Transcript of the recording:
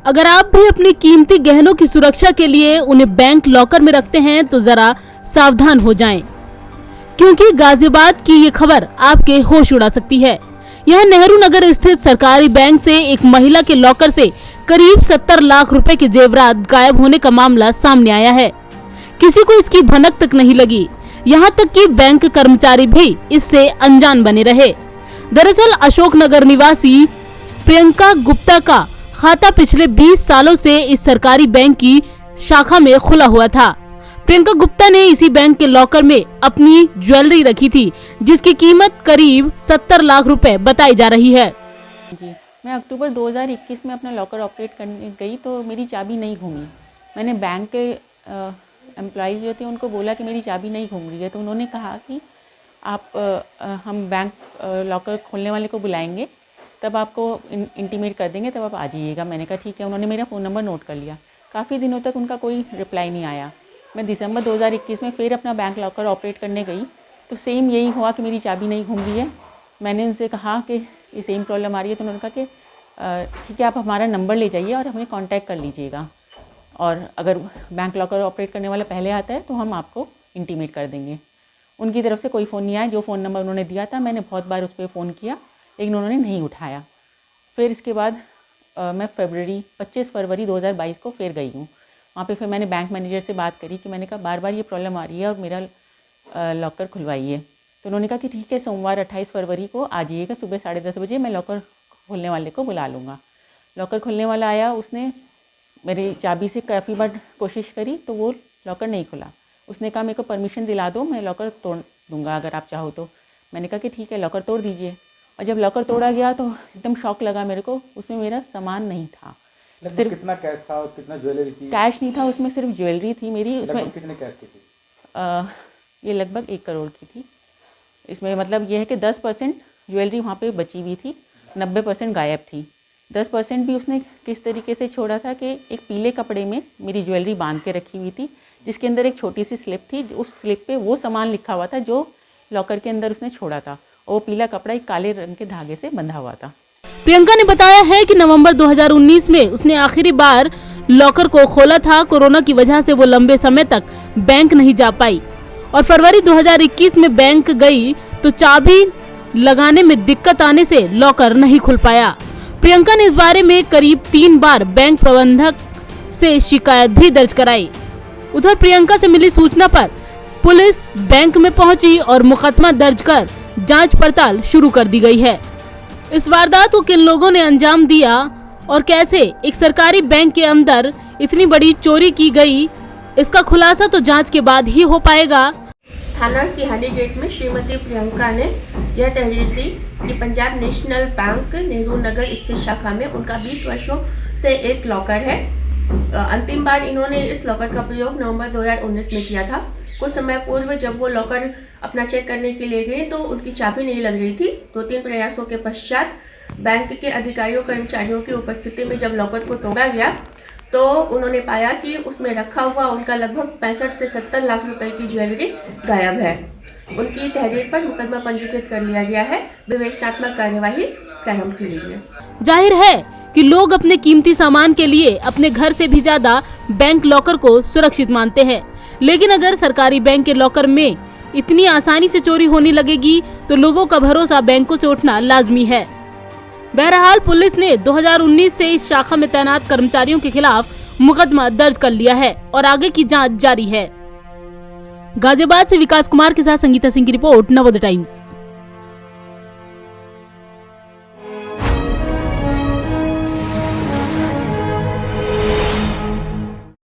अगर आप भी अपनी कीमती गहनों की सुरक्षा के लिए उन्हें बैंक लॉकर में रखते हैं तो जरा सावधान हो जाएं, क्योंकि गाजियाबाद की ये खबर आपके होश उड़ा सकती है। यह नेहरू नगर स्थित सरकारी बैंक से एक महिला के लॉकर से करीब 70 लाख रुपए के जेवरात गायब होने का मामला सामने आया है। किसी को इसकी भनक तक नहीं लगी, यहाँ तक कि बैंक कर्मचारी भी इससे अनजान बने रहे। दरअसल अशोकनगर निवासी प्रियंका गुप्ता का खाता पिछले 20 सालों से इस सरकारी बैंक की शाखा में खुला हुआ था। प्रियंका गुप्ता ने इसी बैंक के लॉकर में अपनी ज्वेलरी रखी थी, जिसकी कीमत करीब 70 लाख रुपए बताई जा रही है। जी, मैं अक्टूबर 2021 में अपना लॉकर ऑपरेट करने गई तो मेरी चाबी नहीं घूमी। मैंने बैंक के एम्प्लॉयज़ जो थे उनको बोला कि मेरी चाबी नहीं घूम रही है, तो उन्होंने कहा कि हम बैंक लॉकर खोलने वाले को बुलाएंगे, तब आपको इंटीमेट कर देंगे, तब आप आ जाइएगा। मैंने कहा ठीक है। उन्होंने मेरा फ़ोन नंबर नोट कर लिया। काफ़ी दिनों तक उनका कोई रिप्लाई नहीं आया। मैं दिसंबर 2021 में फिर अपना बैंक लॉकर ऑपरेट करने गई तो सेम यही हुआ कि मेरी चाबी नहीं घूम रही है। मैंने उनसे कहा कि ये सेम प्रॉब्लम आ रही है, तो उन्होंने कहा कि ठीक है, आप हमारा नंबर ले जाइए और हमें कांटेक्ट कर लीजिएगा, और अगर बैंक लॉकर ऑपरेट करने वाला पहले आता है तो हम आपको इंटीमेट कर देंगे। उनकी तरफ से कोई फ़ोन नहीं आया। जो फ़ोन नंबर उन्होंने दिया था मैंने बहुत बार उस पर फ़ोन किया, लेकिन उन्होंने नहीं उठाया। फिर इसके बाद मैं 25 फरवरी 2022 को फिर गई हूँ। वहाँ पे फिर मैंने बैंक मैनेजर से बात करी कि मैंने कहा बार बार ये प्रॉब्लम आ रही है और मेरा लॉकर खुलवाइए। तो उन्होंने कहा कि ठीक है, सोमवार 28 फरवरी को आ जाइएगा सुबह 10:30 बजे, मैं लॉकर खोलने वाले को बुला लूँगा। लॉकर खोलने वाला आया, उसने मेरी चाबी से काफ़ी बार कोशिश करी तो वो लॉकर नहीं खुला। उसने कहा मेरे को परमिशन दिला दो, मैं लॉकर तोड़ दूँगा अगर आप चाहो तो। मैंने कहा कि ठीक है, लॉकर तोड़ दीजिए। और जब लॉकर तोड़ा गया तो एकदम शॉक लगा मेरे को। उसमें मेरा सामान नहीं था। सिर्फ कितना कैश था और कितना ज्वेलरी थी? कैश नहीं था, उसमें सिर्फ ज्वेलरी थी मेरी। उसमें कितने कैश की थी? ये लगभग 1 करोड़ की थी। इसमें मतलब ये है कि 10% ज्वेलरी वहाँ पे बची हुई थी, 90% गायब थी। 10% भी उसने किस तरीके से छोड़ा था कि एक पीले कपड़े में मेरी ज्वेलरी बांध के रखी हुई थी, जिसके अंदर एक छोटी सी स्लिप थी। उस स्लिप पे वो सामान लिखा हुआ था जो लॉकर के अंदर उसने छोड़ा था। वो पीला कपड़ा एक काले रंग के धागे से बंधा हुआ था। प्रियंका ने बताया है कि नवंबर 2019 में उसने आखिरी बार लॉकर को खोला था। कोरोना की वजह से वो लंबे समय तक बैंक नहीं जा पाई और फरवरी 2021 में बैंक गई तो चाबी लगाने में दिक्कत आने से लॉकर नहीं खुल पाया। प्रियंका ने इस बारे में करीब 3 बार बैंक प्रबंधक से शिकायत भी दर्ज कराई। उधर प्रियंका से मिली सूचना पर पुलिस बैंक में पहुंची और मुकदमा दर्ज कर जांच पड़ताल शुरू कर दी गई है। इस वारदात को किन लोगों ने अंजाम दिया और कैसे एक सरकारी बैंक के अंदर इतनी बड़ी चोरी की गई, इसका खुलासा तो जांच के बाद ही हो पाएगा। थाना सिहानी गेट में श्रीमती प्रियंका ने यह तहरीर दी कि पंजाब नेशनल बैंक नेहरू नगर स्थित शाखा में उनका 20 वर्षों से एक लॉकर है। अंतिम बार इन्होंने इस लॉकर का प्रयोग नवंबर 2019 में किया था। कुछ समय पूर्व जब वो लॉकर अपना चेक करने के लिए गए तो उनकी चाबी नहीं लग रही थी। 2-3 प्रयासों के पश्चात बैंक के अधिकारियों कर्मचारियों की उपस्थिति में जब लॉकर को तोड़ा गया तो उन्होंने पाया कि उसमें रखा हुआ उनका लगभग 65 से 70 लाख रुपए की ज्वेलरी गायब है। उनकी तहरीर पर मुकदमा पंजीकृत कर लिया गया है। विवेचनात्मक कार्यवाही प्रारंभ की गई है। जाहिर है कि लोग अपने कीमती सामान के लिए अपने घर से भी ज्यादा बैंक लॉकर को सुरक्षित मानते हैं, लेकिन अगर सरकारी बैंक के लॉकर में इतनी आसानी से चोरी होने लगेगी तो लोगों का भरोसा बैंकों से उठना लाजमी है। बहरहाल पुलिस ने 2019 से इस शाखा में तैनात कर्मचारियों के खिलाफ मुकदमा दर्ज कर लिया है और आगे की जांच जारी है। गाजियाबाद से विकास कुमार के साथ संगीता सिंह की रिपोर्ट, नवोदय टाइम्स।